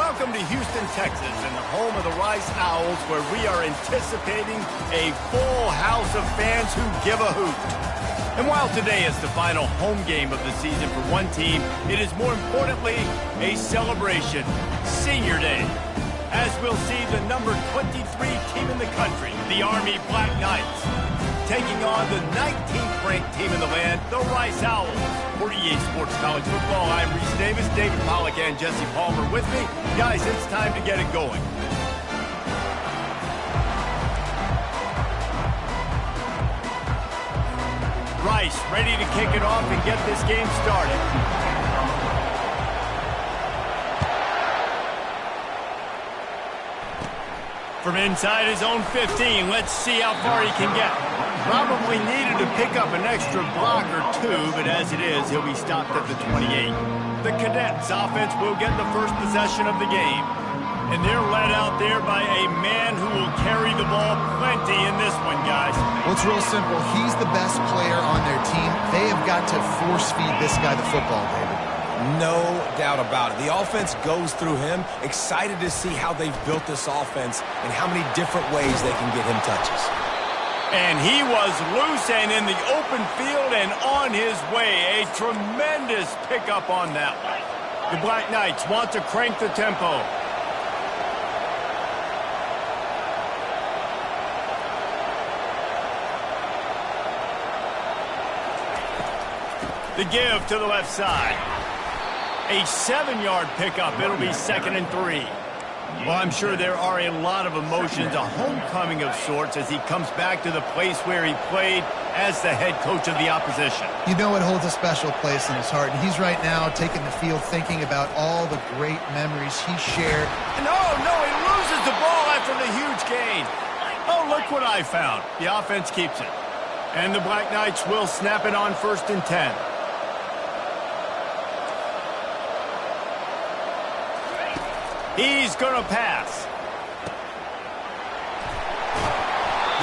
Welcome to Houston, Texas, and the home of the Rice Owls, where we are anticipating a full house of fans who give a hoot. And while today is the final home game of the season for one team, it is more importantly a celebration, Senior Day, as we'll see the number 23 team in the country, the Army Black Knights, taking on the 19th ranked team in the land, the Rice Owls. For EA Sports College Football, I'm Reese Davis, David Pollack, and Jesse Palmer with me. Guys, it's time to get it going. Rice ready to kick it off and get this game started. From inside his own 15, let's see how far he can get. Probably needed to pick up an extra block or two, but as it is, he'll be stopped at the 28. The Cadets offense will get the first possession of the game. And they're led out there by a man who will carry the ball plenty in this one, guys. Well, it's real simple. He's the best player on their team. They have got to force-feed this guy the football, David. No doubt about it. The offense goes through him. Excited to see how they've built this offense and how many different ways they can get him touches. And he was loose and in the open field and on his way. A tremendous pickup on that one. The Black Knights want to crank the tempo. The give to the left side. A 7-yard pickup. It'll be 2nd and 3. Well, I'm sure there are a lot of emotions, a homecoming of sorts, as he comes back to the place where he played as the head coach of the opposition. You know it holds a special place in his heart, and he's right now taking the field thinking about all the great memories he shared. No, he loses the ball after the huge gain. Oh, look what I found. The offense keeps it. And the Black Knights will snap it on 1st and 10. He's going to pass.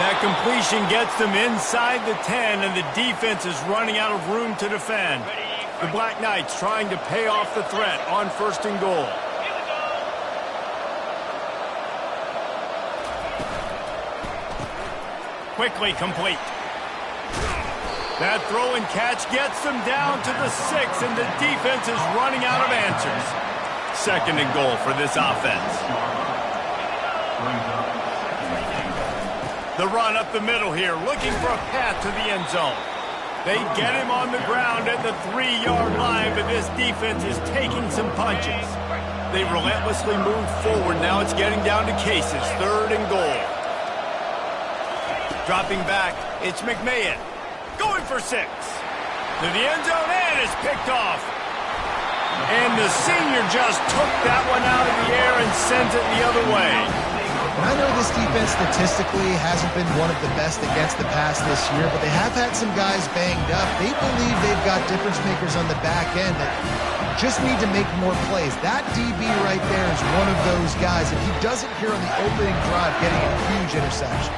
That completion gets them inside the 10, and the defense is running out of room to defend. The Black Knights trying to pay off the threat on 1st and goal. Quickly complete. That throw and catch gets them down to the 6, and the defense is running out of answers. 2nd and goal for this offense. The run up the middle here, looking for a path to the end zone. They get him on the ground at the 3-yard line, but this defense is taking some punches. They relentlessly move forward. Now it's getting down to cases. 3rd and goal. Dropping back, it's McMahon. Going for 6. To the end zone, and it's picked off. And the senior just took that one out of the air and sends it the other way. And I know this defense statistically hasn't been one of the best against the pass this year, but they have had some guys banged up. They believe they've got difference makers on the back end that just need to make more plays. That DB right there is one of those guys. If he doesn't here on the opening drive, getting a huge interception.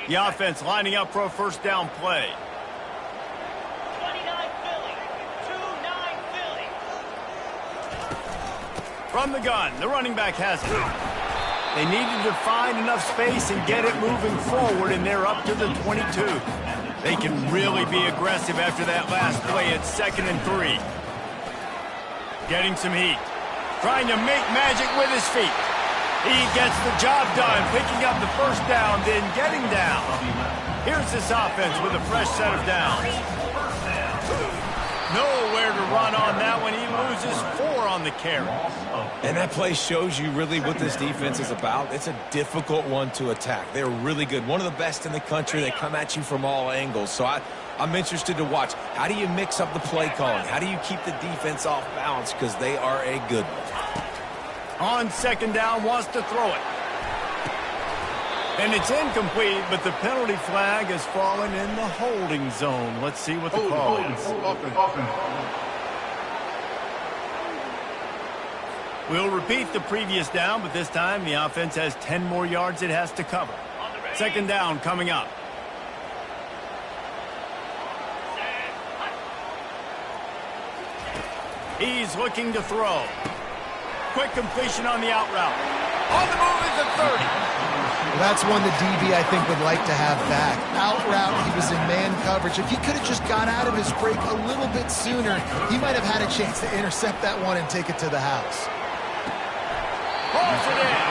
The offense lining up for a 1st down play. 29 Philly. 2-9 Philly. From the gun, the running back has it. They needed to find enough space and get it moving forward, and they're up to the 22. They can really be aggressive after that last play at 2nd and 3. Getting some heat. Trying to make magic with his feet. He gets the job done, picking up the 1st down, then getting down. Here's this offense with a fresh set of downs. Nowhere to run on that one. He loses 4 on the carry. And that play shows you really what this defense is about. It's a difficult one to attack. They're really good. One of the best in the country. They come at you from all angles. So I'm interested to watch. How do you mix up the play calling? How do you keep the defense off balance? Because they are a good one. On 2nd down, wants to throw it. And it's incomplete, but the penalty flag has fallen in the holding zone. Let's see what the call is. We'll repeat the previous down, but this time the offense has 10 more yards it has to cover. Second down coming up. He's looking to throw. Quick completion on the out route. On the move is the 30. Well, that's one that DB, I think, would like to have back. Out route, he was in man coverage. If he could have just got out of his break a little bit sooner, he might have had a chance to intercept that one and take it to the house. Pulls it in.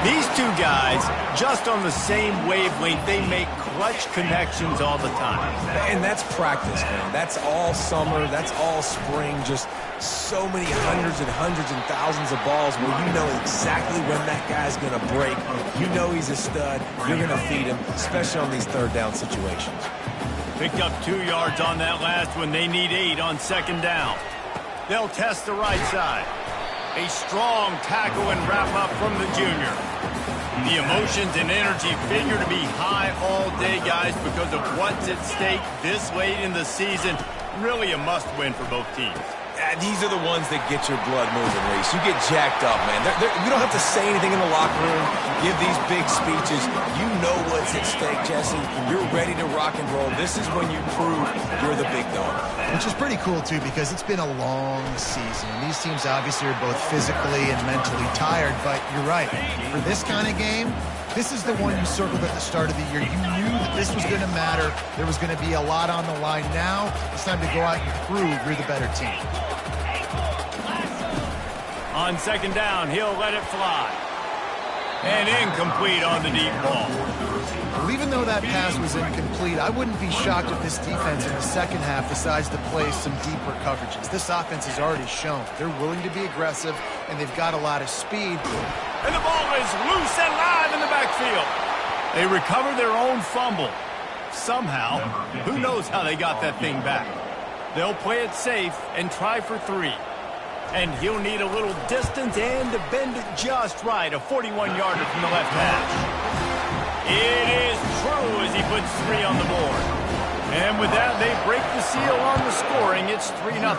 These two guys, just on the same wavelength, they make clutch connections all the time. And that's practice, man. That's all summer. That's all spring. Just so many hundreds and thousands of balls where you know exactly when that guy's going to break. You know he's a stud. You're going to feed him, especially on these third down situations. Picked up 2 yards on that last one. They need 8 on second down. They'll test the right side. A strong tackle and wrap up from the junior. The emotions and energy figure to be high all day, guys, because of what's at stake this late in the season. Really a must-win for both teams. These are the ones that get your blood moving, Reese. You get jacked up, man. You don't have to say anything in the locker room, give these big speeches. You know what's at stake, Jesse. You're ready to rock and roll. This is when you prove you're the big dog. Which is pretty cool, too, because it's been a long season. These teams obviously are both physically and mentally tired, but you're right. For this kind of game, this is the one you circled at the start of the year. You knew that this was going to matter. There was going to be a lot on the line. Now it's time to go out and prove you're the better team. On second down, he'll let it fly. And incomplete on the deep ball. Well, even though that pass was incomplete, I wouldn't be shocked if this defense in the second half decides to play some deeper coverages. This offense has already shown they're willing to be aggressive, and they've got a lot of speed. And the ball is loose and live in the backfield. They recover their own fumble. Somehow, who knows how they got that thing back. They'll play it safe and try for 3. And he'll need a little distance and to bend it just right. A 41-yarder from the left hash. It is true as he puts 3 on the board. And with that, they break the seal on the scoring. It's 3-0.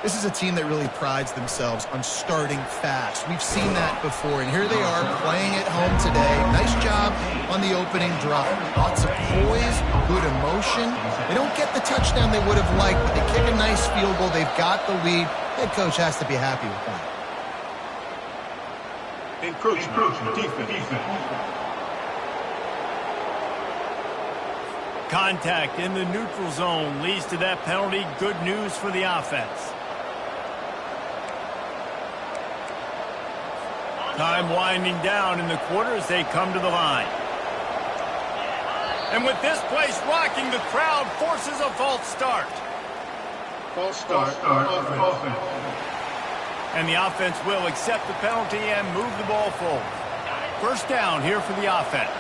This is a team that really prides themselves on starting fast. We've seen that before, and here they are playing at home today. Nice job on the opening drive. Lots of poise, good emotion. They don't get the touchdown they would have liked, but they kick a nice field goal. They've got the lead. Head coach has to be happy with that. Encroachment, defense. Contact in the neutral zone leads to that penalty. Good news for the offense. Time winding down in the quarter as they come to the line. And with this place rocking, the crowd forces a false start. False start. Offense. And the offense will accept the penalty and move the ball forward. First down here for the offense.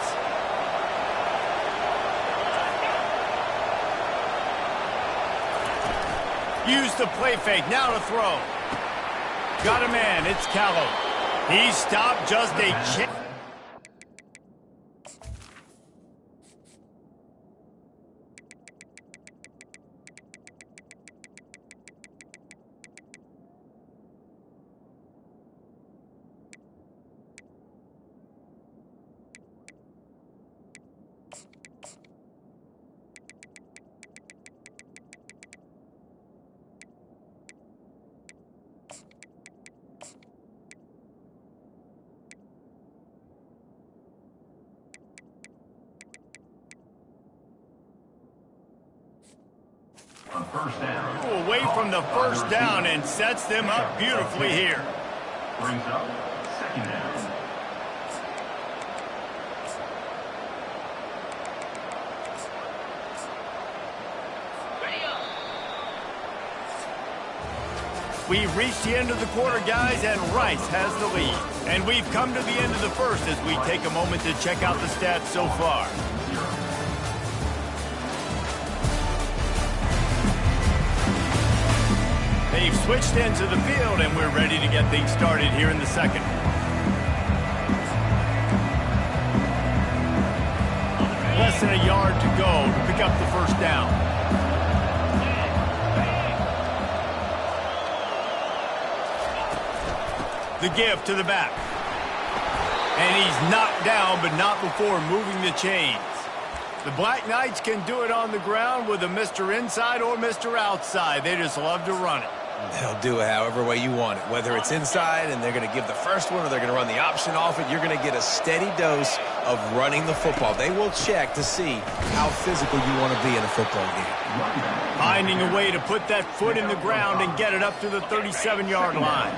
Use the play fake, now to throw. Got a man, it's Callow. He stopped just a chance. On first down. Away from the first down and sets them up beautifully here. Brings up second down. We've reached the end of the quarter, guys, and Rice has the lead. And we've come to the end of the first as we take a moment to check out the stats so far. They've switched into the field, and we're ready to get things started here in the second. less than a yard to go to pick up the first down. The give to the back. And he's knocked down, but not before moving the chains. The Black Knights can do it on the ground with a Mr. Inside or Mr. Outside. They just love to run it. They'll do it however way you want it. Whether it's inside and they're going to give the first one or they're going to run the option off it, you're going to get a steady dose of running the football. They will check to see how physical you want to be in a football game. Finding a way to put that foot in the ground and get it up to the 37-yard line.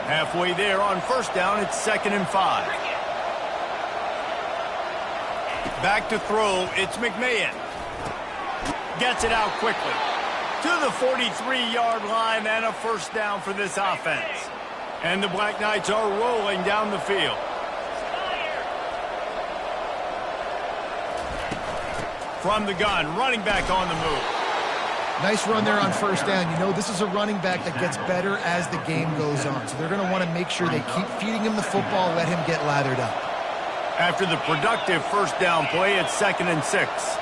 Halfway there on first down, it's 2nd and 5. Back to throw, it's McMahon. Gets it out quickly. To the 43-yard line and a first down for this offense. And the Black Knights are rolling down the field. From the gun, running back on the move. Nice run there on first down. You know, this is a running back that gets better as the game goes on. So they're going to want to make sure they keep feeding him the football, let him get lathered up. After the productive first down play, it's 2nd and 6.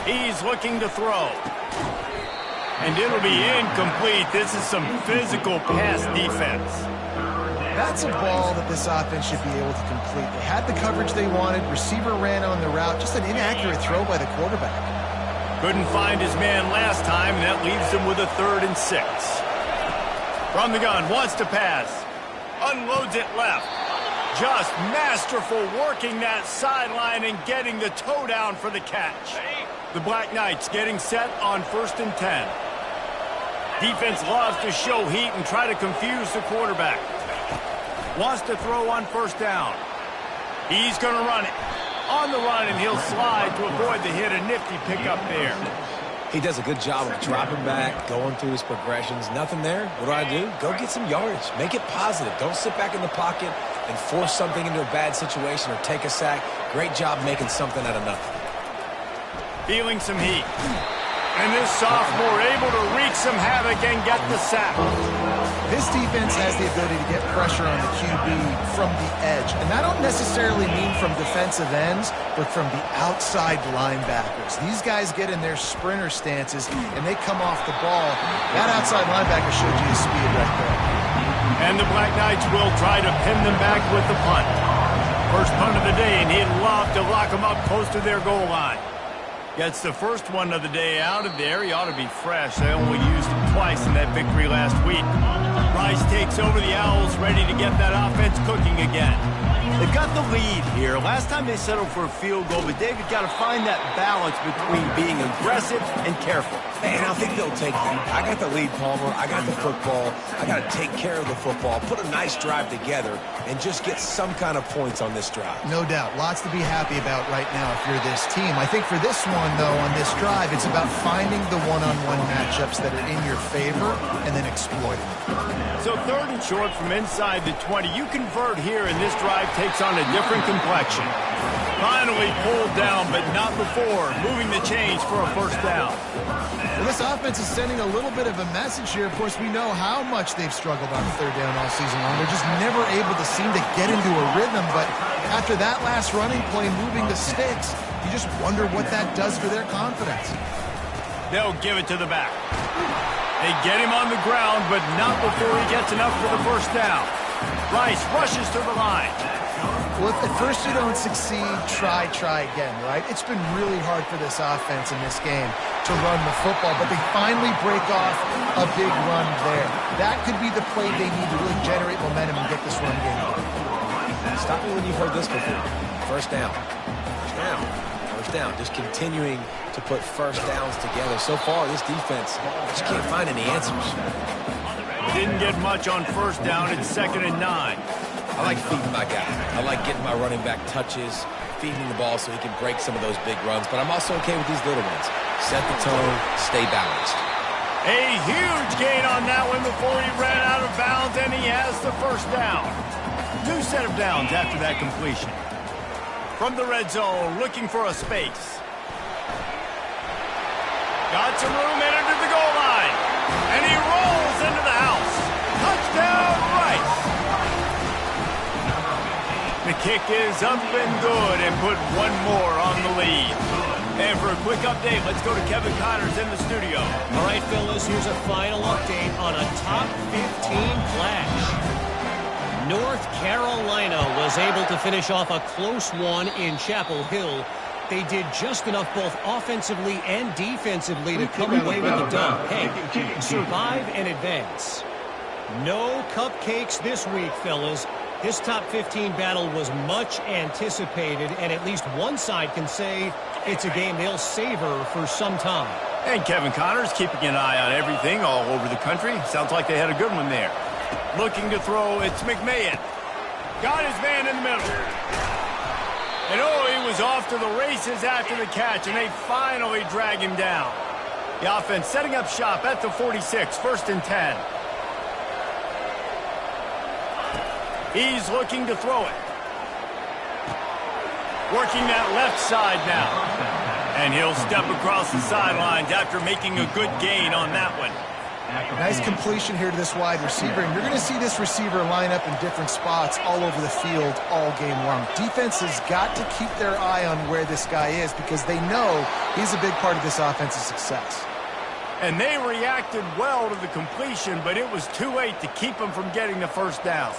He's looking to throw. And it'll be incomplete. This is some physical pass defense. That's a ball that this offense should be able to complete. They had the coverage they wanted. Receiver ran on the route. Just an inaccurate throw by the quarterback. Couldn't find his man last time, and that leaves him with a 3rd and 6. From the gun, wants to pass. Unloads it left. Just masterful working that sideline and getting the toe down for the catch. The Black Knights getting set on 1st and 10. Defense loves to show heat and try to confuse the quarterback. Wants to throw on first down. He's going to run it. On the run, and he'll slide to avoid the hit. A nifty pickup there. He does a good job of dropping back, going through his progressions. Nothing there. What do? Go get some yardage. Make it positive. Don't sit back in the pocket and force something into a bad situation or take a sack. Great job making something out of nothing. Feeling some heat. And this sophomore able to wreak some havoc and get the sack. This defense has the ability to get pressure on the QB from the edge. And I don't necessarily mean from defensive ends, but from the outside linebackers. These guys get in their sprinter stances, and they come off the ball. That outside linebacker showed you his speed right there. And the Black Knights will try to pin them back with the punt. First punt of the day, and he'd love to lock them up close to their goal line. Gets the first one of the day out of there. He ought to be fresh. They only used him twice in that victory last week. Rice takes over the Owls, ready to get that offense cooking again. They've got the lead here. Last time they settled for a field goal, but David got to find that balance between being aggressive and careful. Man, I think they'll take that. I got the lead, Palmer. I got the football. I got to take care of the football, put a nice drive together, and just get some kind of points on this drive. No doubt. Lots to be happy about right now if you're this team. I think for this one, though, on this drive, it's about finding the one-on-one matchups that are in your favor and then exploiting them. So 3rd and short from inside the 20. You convert here, and this drive takes on a different complexion. Finally pulled down, but not before moving the chains for a first down. Well, this offense is sending a little bit of a message here. Of course, we know how much they've struggled on 3rd down all season long. They're just never able to seem to get into a rhythm. But after that last running play, moving the sticks, you just wonder what that does for their confidence. They'll give it to the back. They get him on the ground, but not before he gets enough for the first down. Rice rushes to the line. Well, if at first you don't succeed, try again, right? It's been really hard for this offense in this game to run the football, but they finally break off a big run there. That could be the play they need to really generate momentum and get this run game going. Stop me when you've heard this before. First down. First down. First down. Just continuing to put first downs together. So far, this defense just can't find any answers. Didn't get much on first down. It's 2nd and 9. I like feeding my guy. I like getting my running back touches, feeding the ball so he can break some of those big runs. But I'm also okay with these little ones. Set the tone, stay balanced. A huge gain on that one before he ran out of bounds, and he has the first down. New set of downs after that completion. From the red zone, looking for a space. Got some room, entered to the goal line. And he rolls into the house. Touchdown, Rice. kick is up and good and put one more on the lead. And for a quick update, let's go to Kevin Connors in the studio. All right, fellas, here's a final update on a top 15 clash. North Carolina was able to finish off a close one in Chapel Hill. They did just enough both offensively and defensively to come away with the dub. Hey, survive and advance. No cupcakes this week, fellas. This top 15 battle was much anticipated, and at least one side can say it's a game they'll savor for some time. And Kevin Connors keeping an eye on everything all over the country. Sounds like they had a good one there. Looking to throw, it's McMahon. Got his man in the middle. And he was off to the races after the catch, and they finally drag him down. The offense setting up shop at the 46, 1st and 10. He's looking to throw it. Working that left side now. And he'll step across the sidelines after making a good gain on that one. Nice completion here to this wide receiver, and you're going to see this receiver line up in different spots all over the field all game long. Defense has got to keep their eye on where this guy is because they know he's a big part of this offense's success. And they reacted well to the completion, but it was too late to keep him from getting the first down.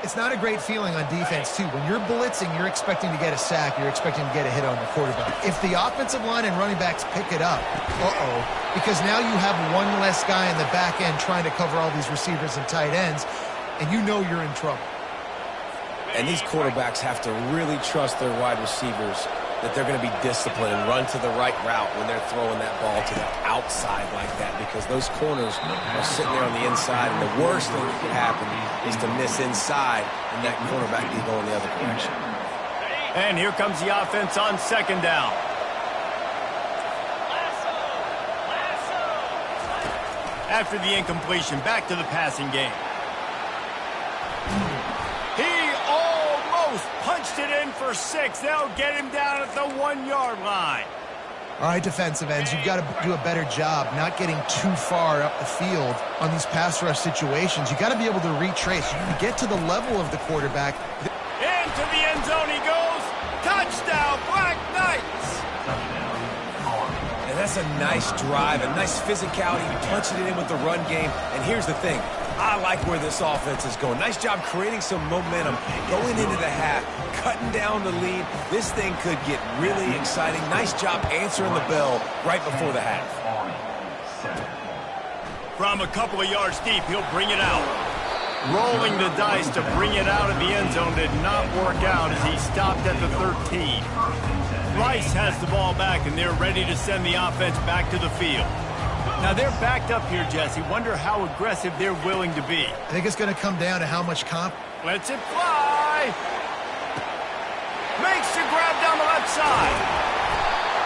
It's not a great feeling on defense, too. When you're blitzing, you're expecting to get a sack. You're expecting to get a hit on the quarterback. If the offensive line and running backs pick it up, because now you have one less guy in the back end trying to cover all these receivers and tight ends, and you know you're in trouble. And these quarterbacks have to really trust their wide receivers that they're going to be disciplined and run to the right route when they're throwing that ball to the outside like that, because those corners are sitting there on the inside, and the worst thing that could happen is to miss inside and that cornerback can go in the other direction. And here comes the offense on 2nd down. After the incompletion, back to the passing game. He almost punched it in for 6. They'll get him down at the 1-yard line. All right, defensive ends, you've got to do a better job not getting too far up the field on these pass rush situations. You've got to be able to retrace. You can get to the level of the quarterback. Into the end zone he goes. Touchdown, Black Knights. And that's a nice drive, a nice physicality, punching it in with the run game. And here's the thing. I like where this offense is going. Nice job creating some momentum, going into the half, cutting down the lead. This thing could get really exciting. Nice job answering the bell right before the half. From a couple of yards deep, he'll bring it out. Rolling the dice to bring it out of the end zone did not work out as he stopped at the 13. Rice has the ball back, and they're ready to send the offense back to the field. Now, they're backed up here, Jesse. Wonder how aggressive they're willing to be. I think it's going to come down to how much Lets it fly. Makes the grab down the left side.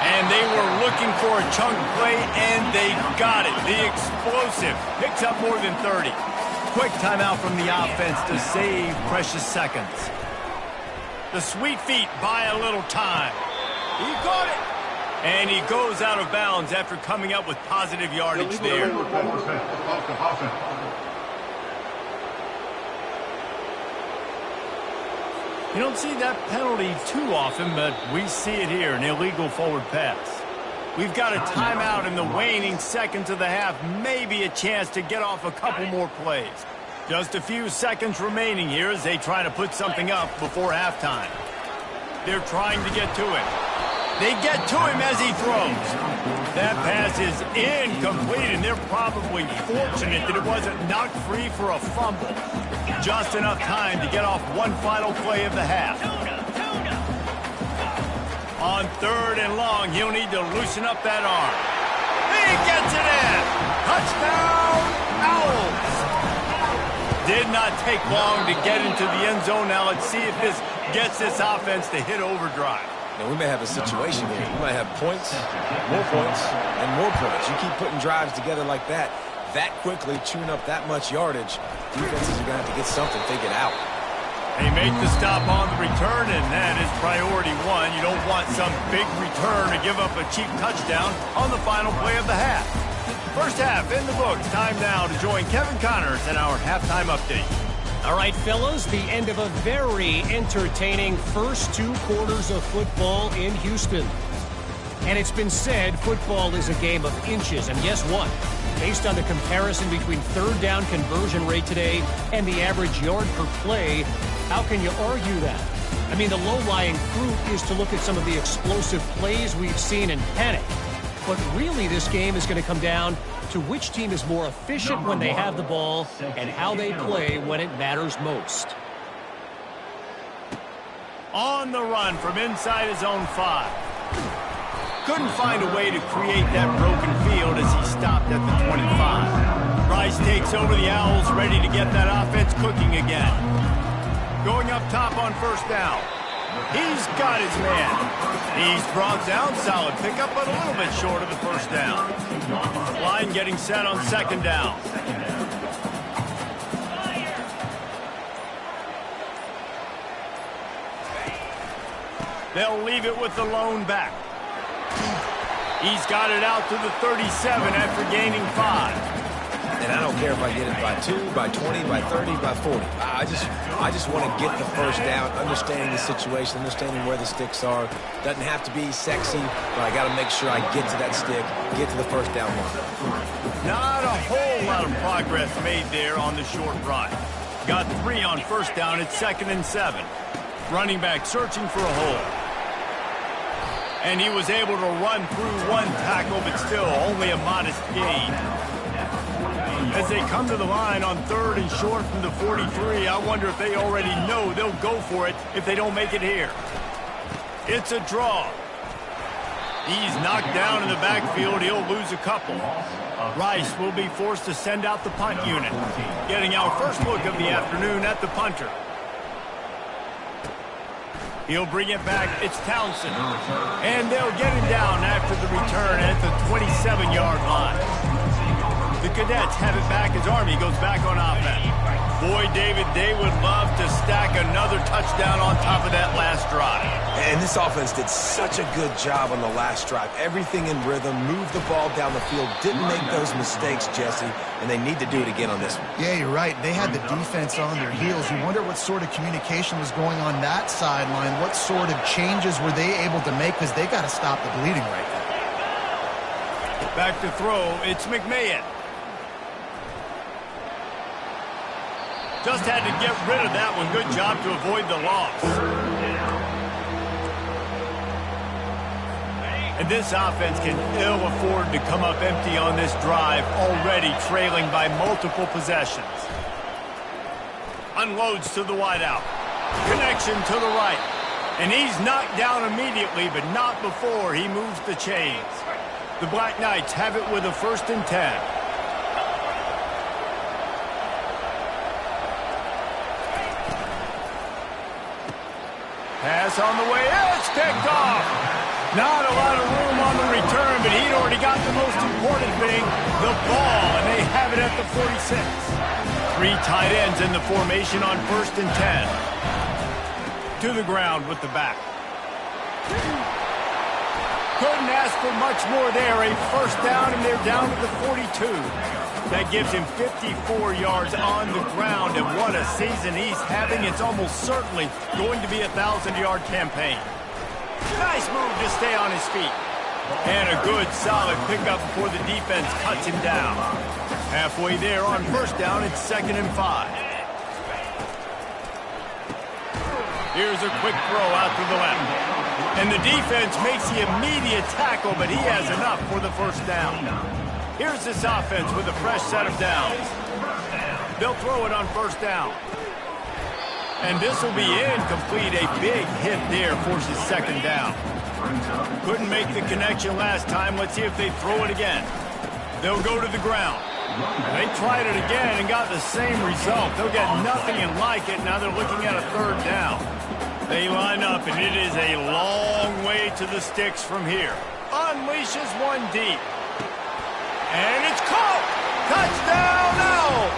And they were looking for a chunk play, and they got it. The explosive picks up more than 30. Quick timeout from the offense to save precious seconds. The sweet feet buy a little time. He caught it. And he goes out of bounds after coming up with positive yardage there. You don't see that penalty too often, but we see it here, an illegal forward pass. We've got a timeout in the waning seconds of the half, maybe a chance to get off a couple more plays. Just a few seconds remaining here as they try to put something up before halftime. They're trying to get to him. They get to him as he throws. That pass is incomplete, and they're probably fortunate that it wasn't knocked free for a fumble. Just enough time to get off one final play of the half. On 3rd and long, he'll need to loosen up that arm. He gets it in. Touchdown, Owls. Did not take long to get into the end zone. Now let's see if this gets this offense to hit overdrive. Now, we may have a situation here. We might have points, and more points. You keep putting drives together like that quickly, chewing up that much yardage, defenses are going to have to get something figured out. They make the stop on the return, and that is priority 1. You don't want some big return to give up a cheap touchdown on the final play of the half. First half in the books. Time now to join Kevin Connors in our halftime update. All right, fellas, the end of a very entertaining first 2 quarters of football in Houston. And it's been said football is a game of inches. And guess what? Based on the comparison between third down conversion rate today and the average yard per play, how can you argue that? I mean, the low-lying fruit is to look at some of the explosive plays we've seen and panic. But really, this game is going to come down to which team is more efficient when they have the ball and how they play when it matters most. On the run from inside his own 5. Couldn't find a way to create that broken field as he stopped at the 25. Rice takes over the Owls, ready to get that offense cooking again. Going up top on first down. He's got his man. He's brought down, solid pickup, but a little bit short of the first down. Line getting set on second down. They'll leave it with the lone back. He's got it out to the 37 after gaining 5. And I don't care if I get it by 2, by 20, by 30, by 40. I just want to get the first down, understanding the situation, understanding where the sticks are. Doesn't have to be sexy, but I got to make sure I get to that stick, get to the first down line. Not a whole lot of progress made there on the short run. Got 3 on first down. It's 2nd and 7. Running back searching for a hole. And he was able to run through 1 tackle, but still only a modest gain. As they come to the line on 3rd and short from the 43, I wonder if they already know they'll go for it if they don't make it here. It's a draw. He's knocked down in the backfield. He'll lose a couple. Rice will be forced to send out the punt unit. Getting our first look of the afternoon at the punter. He'll bring it back. It's Townsend. And they'll get him down after the return at the 27-yard line. The Cadets have it back as Army goes back on offense. Boy, David, they would love to stack another touchdown on top of that last drive. And this offense did such a good job on the last drive. Everything in rhythm, moved the ball down the field, didn't make those mistakes, Jesse, and they need to do it again on this one. Yeah, you're right. They had the defense on their heels. You wonder what sort of communication was going on that sideline. What sort of changes were they able to make, because they got to stop the bleeding right now. Back to throw, it's McMahon. Just had to get rid of that one. Good job to avoid the loss. And this offense can ill afford to come up empty on this drive, already trailing by multiple possessions. Unloads to the wideout. Connection to the right. And he's knocked down immediately, but not before he moves the chains. The Black Knights have it with a 1st and 10. Pass on the way. It's picked off. Not a lot of room on the return, but he'd already got the most important thing, the ball, and they have it at the 46. 3 tight ends in the formation on 1st and 10. To the ground with the back. Couldn't ask for much more there. A first down, and they're down to the 42. That gives him 54 yards on the ground, and what a season he's having. It's almost certainly going to be a 1,000-yard campaign. Nice move to stay on his feet. And a good, solid pickup before the defense cuts him down. Halfway there on first down, it's 2nd and 5. Here's a quick throw out to the left. And the defense makes the immediate tackle, but he has enough for the first down. Here's this offense with a fresh set of downs. They'll throw it on first down. And this will be incomplete. A big hit there forces 2nd down. Couldn't make the connection last time. Let's see if they throw it again. They'll go to the ground. They tried it again and got the same result. They'll get nothing and like it. Now they're looking at a 3rd down. They line up, and it is a long way to the sticks from here. Unleashes one deep. And it's caught! Touchdown Owls!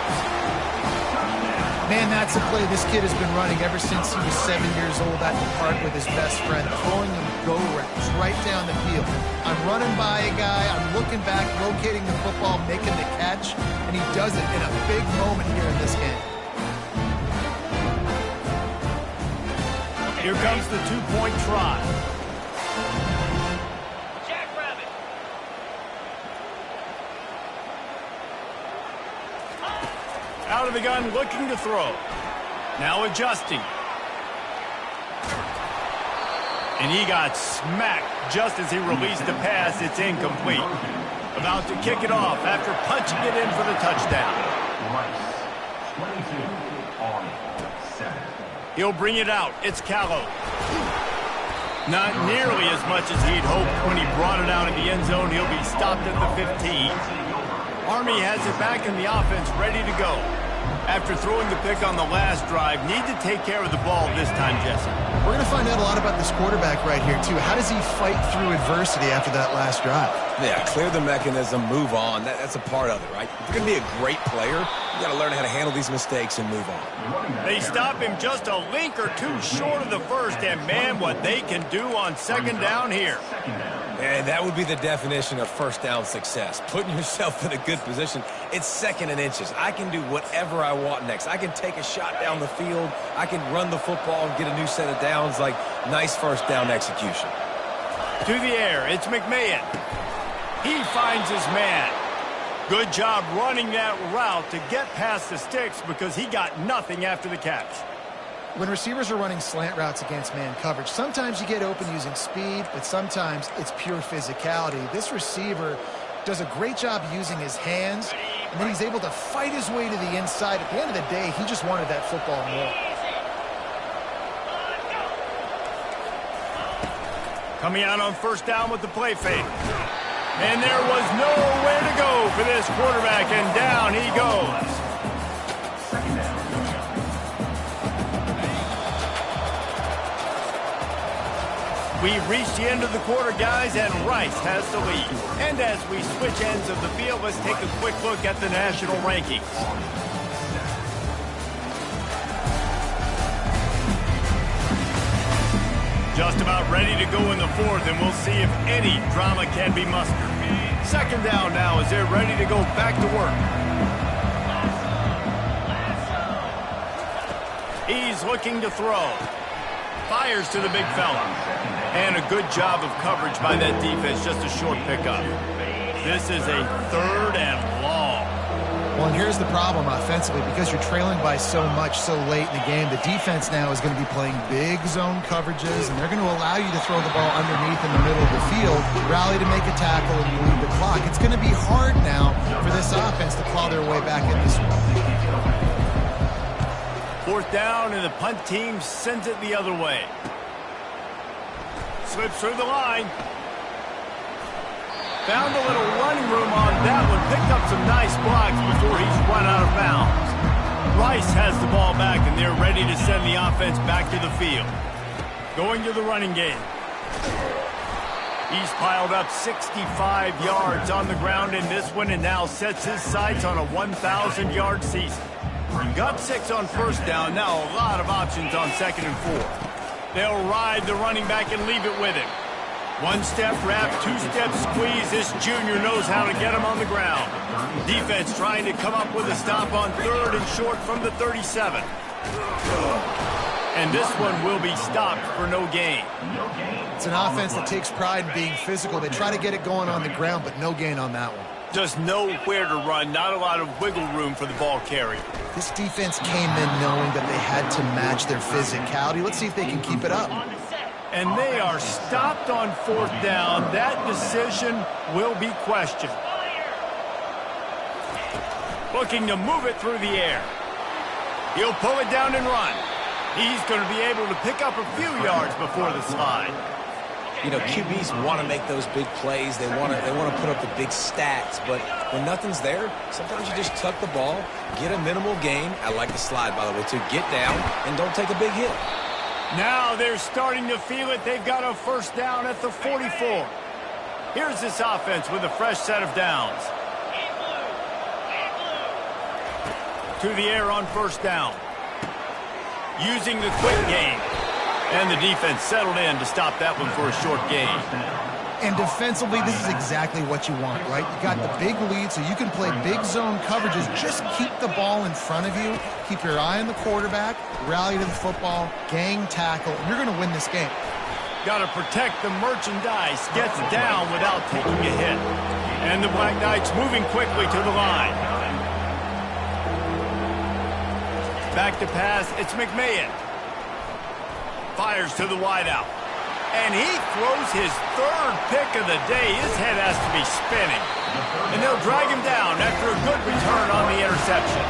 Man, that's a play this kid has been running ever since he was 7 years old at the park with his best friend, throwing him go routes right down the field. I'm running by a guy, I'm looking back, locating the football, making the catch, and he does it in a big moment here in this game. Here comes the two-point try. Jackrabbit. Out of the gun, looking to throw. Now adjusting. And he got smacked just as he released the pass. It's incomplete. About to kick it off after punching it in for the touchdown. Rice, 22 on 7. He'll bring it out. It's Callow. Not nearly as much as he'd hoped when he brought it out in the end zone. He'll be stopped at the 15. Army has it back in the offense, ready to go. After throwing the pick on the last drive, need to take care of the ball this time, Jesse. We're going to find out a lot about this quarterback right here, too. How does he fight through adversity after that last drive? Yeah, clear the mechanism, move on. That's a part of it, right? If you're going to be a great player, you got to learn how to handle these mistakes and move on. They stop him just a link or two short of the first, and man, what they can do on second down here. And that would be the definition of first down success. Putting yourself in a good position. It's second and inches. I can do whatever I want next. I can take a shot down the field. I can run the football and get a new set of downs. Like, nice first down execution. To the air, it's McMahon. He finds his man. Good job running that route to get past the sticks because he got nothing after the catch. When receivers are running slant routes against man coverage, sometimes you get open using speed, but sometimes it's pure physicality. This receiver does a great job using his hands, and then he's able to fight his way to the inside. At the end of the day, he just wanted that football more. Coming out on first down with the play fake. And there was nowhere to go for this quarterback, and down he goes. Second down. We've reached the end of the quarter, guys, and Rice has the lead. And as we switch ends of the field, let's take a quick look at the national rankings. Just about ready to go in the fourth, and we'll see if any drama can be mustered. Second down now as they're ready to go back to work. He's looking to throw. Fires to the big fella. And a good job of coverage by that defense, just a short pickup. This is a third and long. Well, and here's the problem offensively. Because you're trailing by so much so late in the game, the defense now is going to be playing big zone coverages, and they're going to allow you to throw the ball underneath in the middle of the field, rally to make a tackle, and bleed the clock. It's going to be hard now for this offense to claw their way back in this one. Fourth down, and the punt team sends it the other way. Slips through the line. Found a little running room on that one. Picked up some nice blocks before he's run out of bounds. Rice has the ball back, and they're ready to send the offense back to the field. Going to the running game. He's piled up 65 yards on the ground in this one and now sets his sights on a 1,000-yard season. Got 6 on first down. Now a lot of options on second and 4. They'll ride the running back and leave it with him. One-step wrap, two-step squeeze. This junior knows how to get him on the ground. Defense trying to come up with a stop on third and short from the 37. And this one will be stopped for no gain. It's an offense that takes pride in being physical. They try to get it going on the ground, but no gain on that one. Just nowhere to run, not a lot of wiggle room for the ball carrier. This defense came in knowing that they had to match their physicality. Let's see if they can keep it up. And they are stopped on fourth down. That decision will be questioned. Looking to move it through the air. He'll pull it down and run. He's going to be able to pick up a few yards before the slide. You know, QBs want to make those big plays. They want to put up the big stats. But when nothing's there, sometimes you just tuck the ball, get a minimal gain. I like the slide, by the way, to get down and don't take a big hit. Now they're starting to feel it. They've got a first down at the 44. Here's this offense with a fresh set of downs. To the air on first down. Using the quick game. And the defense settled in to stop that one for a short gain. And defensively, this is exactly what you want, right? You got the big lead, so you can play big zone coverages. Just keep the ball in front of you. Keep your eye on the quarterback. Rally to the football. Gang tackle. You're going to win this game. Got to protect the merchandise. Gets down without taking a hit. And the Black Knights moving quickly to the line. Back to pass. It's McMahon. Fires to the wideout. And he throws his third pick of the day. His head has to be spinning. And they'll drag him down after a good return on the interception.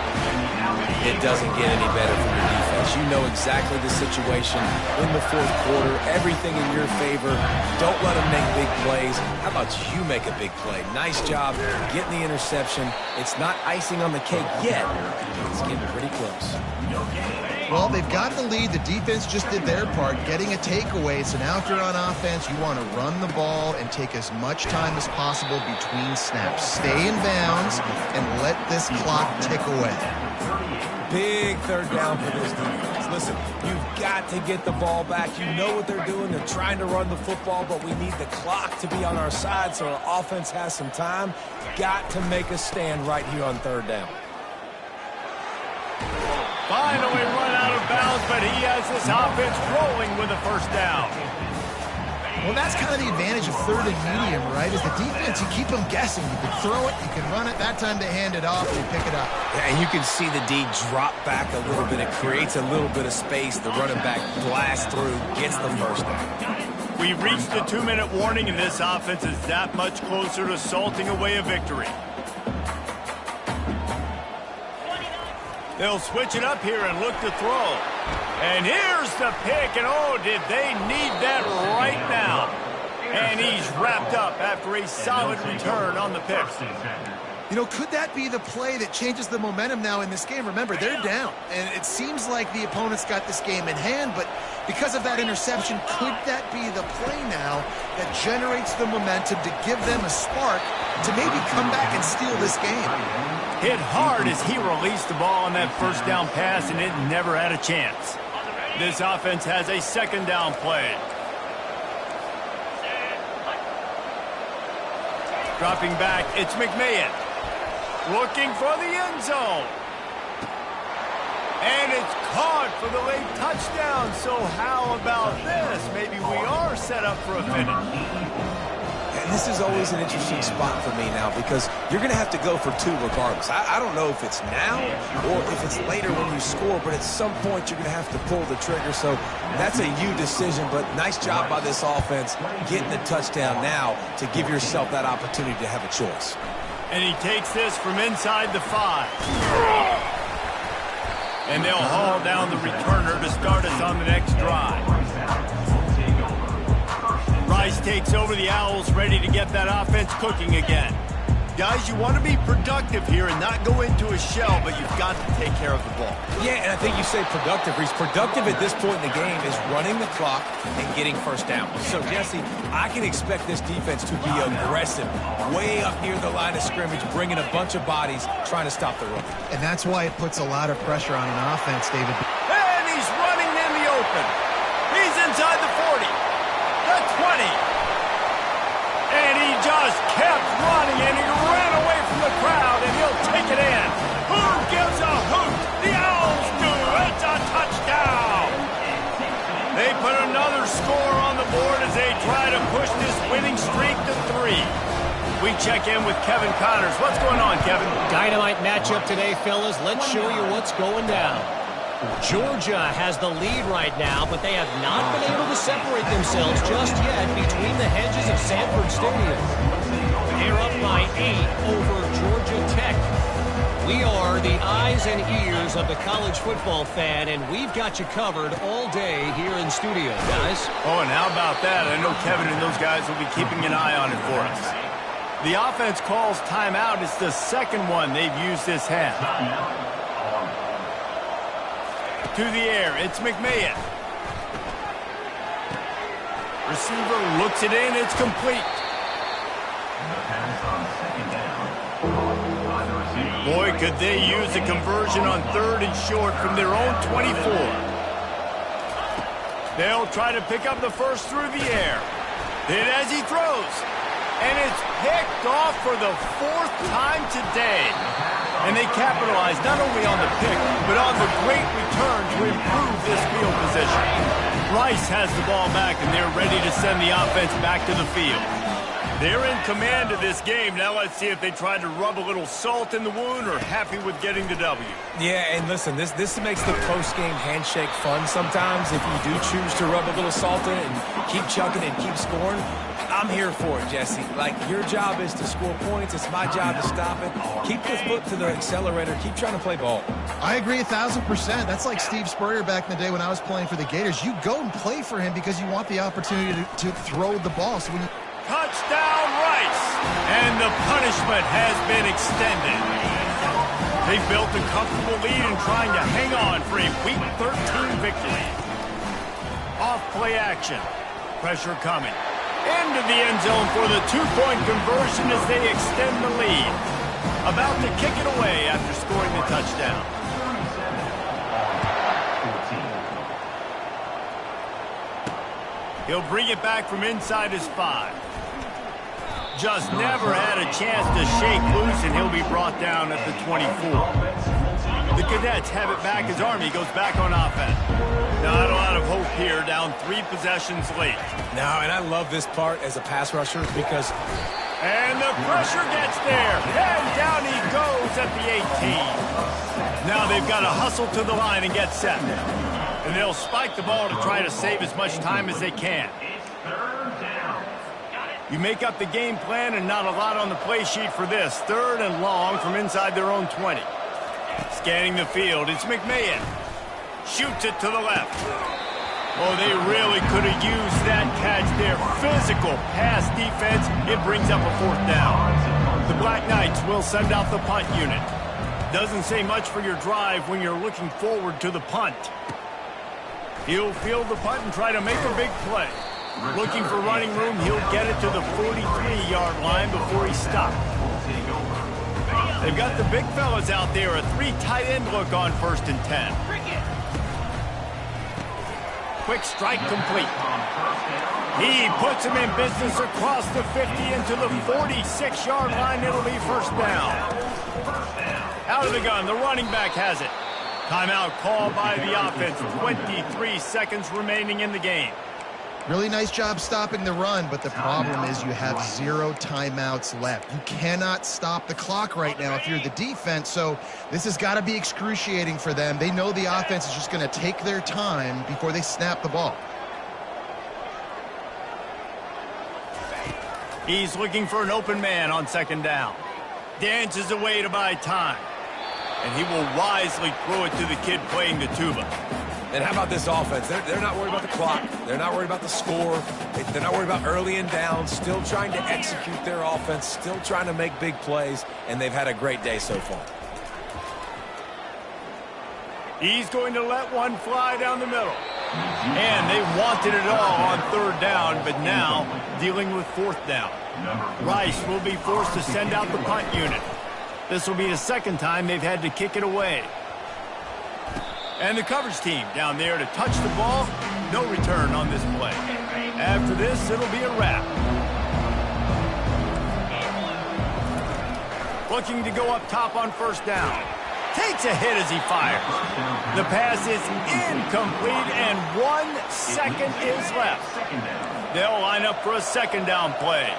It doesn't get any better from your defense. You know exactly the situation in the fourth quarter. Everything in your favor. Don't let them make big plays. How about you make a big play? Nice job getting the interception. It's not icing on the cake yet. It's getting pretty close. Well, they've got the lead. The defense just did their part, getting a takeaway. So now if you're on offense, you want to run the ball and take as much time as possible between snaps. Stay in bounds and let this clock tick away. Big third down for this defense. Listen, you've got to get the ball back. You know what they're doing. They're trying to run the football, but we need the clock to be on our side so our offense has some time. Got to make a stand right here on third down. Finally run out of bounds, but he has this offense rolling with a first down. Well, that's kind of the advantage of third and medium, right? Is the defense, you keep them guessing. You can throw it, you can run it. That time they hand it off, they pick it up. Yeah, and you can see the D drop back a little bit. It creates a little bit of space. The running back blasts through, gets the first down. We've reached the 2-minute warning, and this offense is that much closer to salting away a victory. They'll switch it up here and look to throw. And here's the pick, and oh, did they need that right now. And he's wrapped up after a solid return on the pick. You know, could that be the play that changes the momentum now in this game? Remember, they're down, and it seems like the opponent's got this game in hand, but because of that interception, could that be the play now that generates the momentum to give them a spark to maybe come back and steal this game? Hit hard as he released the ball on that first down pass, and it never had a chance. This offense has a second down play. Dropping back, it's McMahon. Looking for the end zone. And it's caught for the late touchdown. So how about this? Maybe we are set up for a finish. And this is always an interesting spot for me now because you're going to have to go for two regardless. I don't know if it's now or if it's later when you score, but at some point you're going to have to pull the trigger. So that's a you decision, but nice job by this offense getting the touchdown now to give yourself that opportunity to have a choice. And he takes this from inside the 5. And they'll haul down the returner to start us on the next drive. Rice takes over the Owls, ready to get that offense cooking again. Guys, you want to be productive here and not go into a shell, but you've got to take care of the ball. Yeah, and I think you say productive. He's productive at this point in the game is running the clock and getting first down. So, Jesse, I can expect this defense to be aggressive, way up near the line of scrimmage, bringing a bunch of bodies, trying to stop the run. And that's why it puts a lot of pressure on an offense, David. And he's running in the open. He's inside the 40, the 20. And he just kept running, and he ran away from the crowd, and he'll take it in. Who gives a hoot? The Owls do. It's a touchdown. They put another score on the board as they try to push this winning streak to 3. We check in with Kevin Connors. What's going on, Kevin? Dynamite matchup today, fellas. Let's show you what's going down. Georgia has the lead right now, but they have not been able to separate themselves just yet between the hedges of Sanford Stadium. They're up by 8 over Georgia Tech. We are the eyes and ears of the college football fan, and we've got you covered all day here in studio, guys. Oh, and how about that? I know Kevin and those guys will be keeping an eye on it for us. The offense calls timeout. It's the second one they've used this half. To the air, it's McMahon. Receiver looks it in, it's complete. Boy, could they use a conversion on 3rd and short from their own 24. They'll try to pick up the first through the air. Hit as he throws. And it's picked off for the 4th time today. And they capitalize not only on the pick, but on the great return to improve this field position. Rice has the ball back, and they're ready to send the offense back to the field. They're in command of this game. Now let's see if they try to rub a little salt in the wound or happy with getting the W. Yeah, and listen, this makes the post-game handshake fun sometimes. If you do choose to rub a little salt in it and keep chucking and keep scoring, I'm here for it, Jesse. Like, your job is to score points. It's my job to stop it. Keep the foot to the accelerator. Keep trying to play ball. I agree 1,000%. That's like Steve Spurrier back in the day when I was playing for the Gators. You go and play for him because you want the opportunity to throw the ball. So when you... Touchdown, Rice! And the punishment has been extended. They built a comfortable lead and trying to hang on for a Week 13 victory. Off play action. Pressure coming. Into the end zone for the 2-point conversion as they extend the lead. About to kick it away after scoring the touchdown. He'll bring it back from inside his 5. Just never had a chance to shake loose, and he'll be brought down at the 24. The Cadets have it back as Army goes back on offense. Not a lot of hope here, down 3 possessions late. No, and I love this part as a pass rusher because... And the pressure gets there, and down he goes at the 18. Now they've got to hustle to the line and get set. And they'll spike the ball to try to save as much time as they can. You make up the game plan and not a lot on the play sheet for this. 3rd and long from inside their own 20. Scanning the field, it's McMahon. Shoots it to the left. Oh, they really could have used that catch there. Physical pass defense. It brings up a 4th down. The Black Knights will send out the punt unit. Doesn't say much for your drive when you're looking forward to the punt. He'll field the punt and try to make a big play. Looking for running room, he'll get it to the 43-yard line before he stopped. They've got the big fellas out there, a 3 tight end look on 1st and 10. Quick strike complete. He puts him in business across the 50 into the 46-yard line. It'll be 1st down. Out of the gun, the running back has it. Timeout called by the offense. 23 seconds remaining in the game. Really nice job stopping the run, but the problem is you have 0 timeouts left. You cannot stop the clock right now if you're the defense, so this has got to be excruciating for them. They know the offense is just going to take their time before they snap the ball. He's looking for an open man on 2nd down. Dances away to buy time. And he will wisely throw it to the kid playing the tuba. And how about this offense? They're not worried about the clock. They're not worried about the score. They're not worried about early and down. Still trying to execute their offense. Still trying to make big plays. And they've had a great day so far. He's going to let one fly down the middle. And they wanted it all on 3rd down, but now dealing with 4th down. Rice will be forced to send out the punt unit. This will be the 2nd time they've had to kick it away. And the coverage team down there to touch the ball. No return on this play. After this, it'll be a wrap. Looking to go up top on 1st down. Takes a hit as he fires. The pass is incomplete, and 1 second is left. They'll line up for a 2nd down play.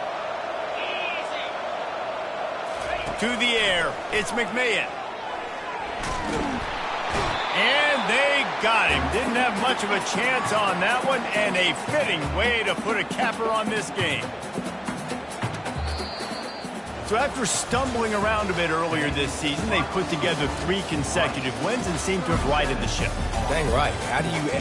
To the air, it's McMahon. And they got him. Didn't have much of a chance on that one, and a fitting way to put a capper on this game. So after stumbling around a bit earlier this season, they put together 3 consecutive wins and seem to have righted the ship. Dang right. How do you